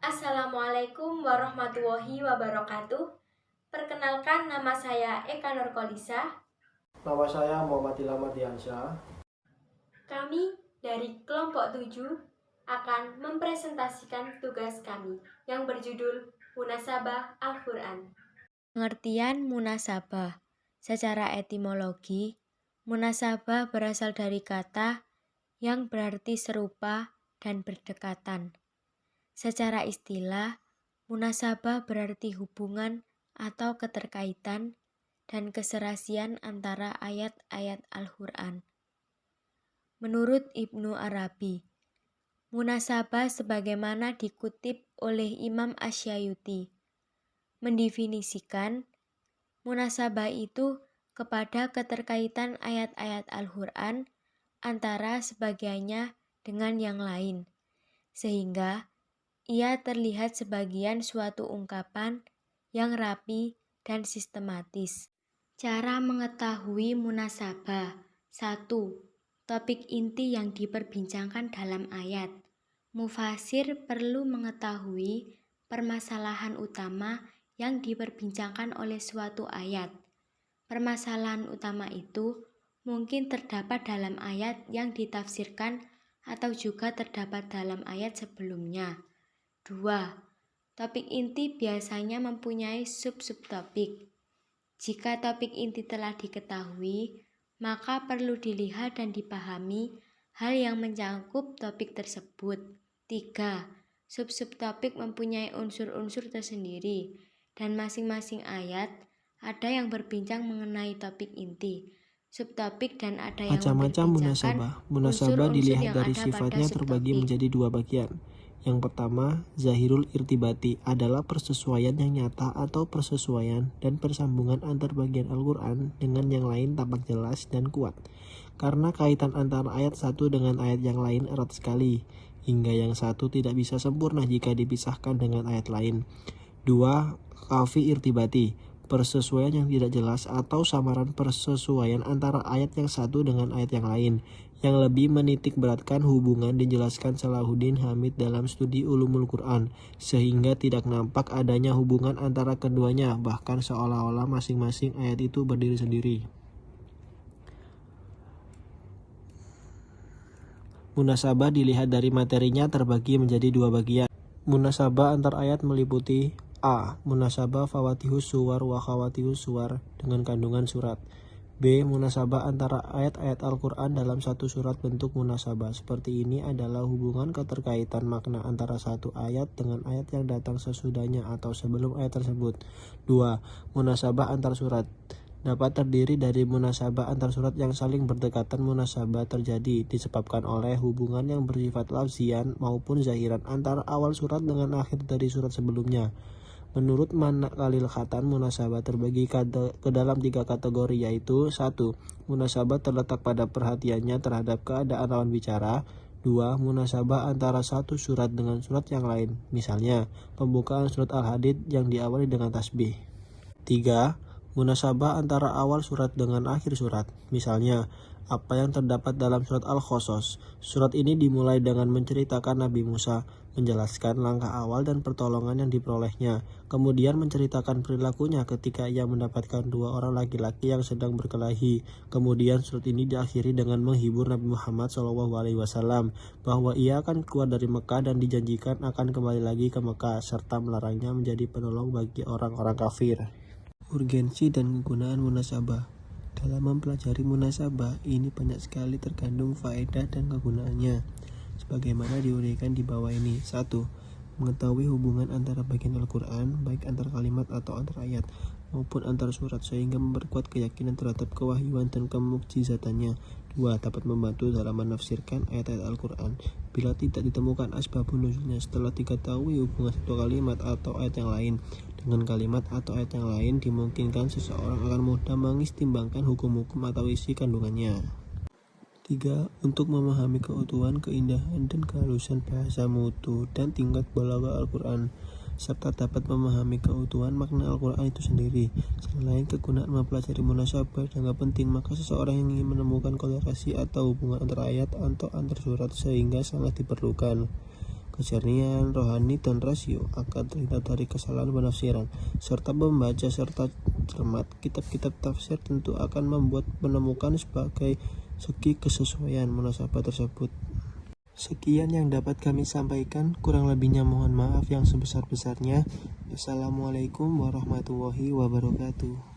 Assalamualaikum warahmatullahi wabarakatuh. Perkenalkan, nama saya Eka Nurkolisa. Nama saya Muhammad Ilham Ardiansyah. Kami dari kelompok 7 akan mempresentasikan tugas kami yang berjudul Munasabah Al-Quran. Pengertian munasabah. Secara etimologi, munasabah berasal dari kata yang berarti serupa dan berdekatan. Secara istilah, munasabah berarti hubungan atau keterkaitan dan keserasian antara ayat-ayat Al-Quran. Menurut Ibnu Arabi, munasabah sebagaimana dikutip oleh Imam Asy-Syafi'i mendefinisikan munasabah itu kepada keterkaitan ayat-ayat Al-Quran antara sebagiannya dengan yang lain, sehingga ia terlihat sebagian suatu ungkapan yang rapi dan sistematis. Cara mengetahui munasabah. 1. Topik inti yang diperbincangkan dalam ayat. Mufasir perlu mengetahui permasalahan utama yang diperbincangkan oleh suatu ayat. Permasalahan utama itu mungkin terdapat dalam ayat yang ditafsirkan atau juga terdapat dalam ayat sebelumnya. 2. Topik inti biasanya mempunyai sub-subtopik. Jika topik inti telah diketahui, maka perlu dilihat dan dipahami hal yang mencangkup topik tersebut. 3. Sub-subtopik mempunyai unsur-unsur tersendiri, dan masing-masing ayat ada yang berbincang mengenai topik inti, subtopik, dan ada yang Macam-macam memperbincangkan munasabah dilihat unsur-unsur yang dari ada sifatnya pada terbagi subtopik. menjadi dua bagian. Yang pertama, zahirul irtibati adalah persesuaian yang nyata atau persesuaian dan persambungan antar bagian Al-Quran dengan yang lain tampak jelas dan kuat. Karena kaitan antara ayat satu dengan ayat yang lain erat sekali, hingga yang satu tidak bisa sempurna jika dipisahkan dengan ayat lain. 2. Kafi irtibati, persesuaian yang tidak jelas atau samaran persesuaian antara ayat yang satu dengan ayat yang lain. Yang lebih menitik beratkan hubungan dijelaskan Salahuddin Hamid dalam studi Ulumul Quran, sehingga tidak nampak adanya hubungan antara keduanya, bahkan seolah-olah masing-masing ayat itu berdiri sendiri. Munasabah dilihat dari materinya terbagi menjadi dua bagian. Munasabah antar ayat meliputi A. Munasabah fawatihus suwar wa khawatihus suwar dengan kandungan surat. B. Munasabah antara ayat-ayat Al-Quran dalam satu surat. Bentuk munasabah seperti ini adalah hubungan keterkaitan makna antara satu ayat dengan ayat yang datang sesudahnya atau sebelum ayat tersebut. 2. Munasabah antar surat dapat terdiri dari munasabah antar surat yang saling berdekatan. Munasabah terjadi disebabkan oleh hubungan yang bersifat lafzian maupun zahiran antara awal surat dengan akhir dari surat sebelumnya. Menurut Mana Khalil Khatan, munasabah terbagi ke dalam tiga kategori, yaitu 1. Munasabah terletak pada perhatiannya terhadap keadaan lawan bicara. 2. Munasabah antara satu surat dengan surat yang lain, misalnya pembukaan surat Al-Hadid yang diawali dengan tasbih. 3. Munasabah antara awal surat dengan akhir surat, misalnya apa yang terdapat dalam surat Al-Qasas. Surat ini dimulai dengan menceritakan Nabi Musa, menjelaskan langkah awal dan pertolongan yang diperolehnya, kemudian menceritakan perilakunya ketika ia mendapatkan dua orang laki-laki yang sedang berkelahi. Kemudian surat ini diakhiri dengan menghibur Nabi Muhammad SAW bahwa ia akan keluar dari Mekah dan dijanjikan akan kembali lagi ke Mekah, serta melarangnya menjadi penolong bagi orang-orang kafir. Urgensi dan kegunaan munasabah. Dalam mempelajari munasabah, ini banyak sekali terkandung faedah dan kegunaannya, sebagaimana diuraikan di bawah ini. 1. Mengetahui hubungan antara bagian Al-Quran, baik antar kalimat atau antar ayat, maupun antar surat, sehingga memperkuat keyakinan terhadap kewahyuan dan kemukjizatannya. 2. Dapat membantu dalam menafsirkan ayat-ayat Al-Quran bila tidak ditemukan asbabun nuzulnya. Setelah diketahui hubungan satu kalimat atau ayat yang lain dengan kalimat atau ayat yang lain, dimungkinkan seseorang akan mudah mengistimbangkan hukum-hukum atau isi kandungannya. 3. Untuk memahami keutuhan, keindahan, dan kehalusan bahasa mutu dan tingkat balaghah Al-Quran, serta dapat memahami keutuhan makna Al-Quran itu sendiri. Selain kegunaan mempelajari munasabah sangat penting, maka seseorang yang ingin menemukan korelasi atau hubungan antara ayat atau antar surat sehingga sangat diperlukan kejernihan rohani dan rasio akan terhindar dari kesalahan penafsiran, serta membaca serta cermat kitab-kitab tafsir tentu akan membuat menemukan sebagai segi kesesuaian munasabah tersebut. Sekian yang dapat kami sampaikan, kurang lebihnya mohon maaf yang sebesar-besarnya. Wassalamualaikum warahmatullahi wabarakatuh.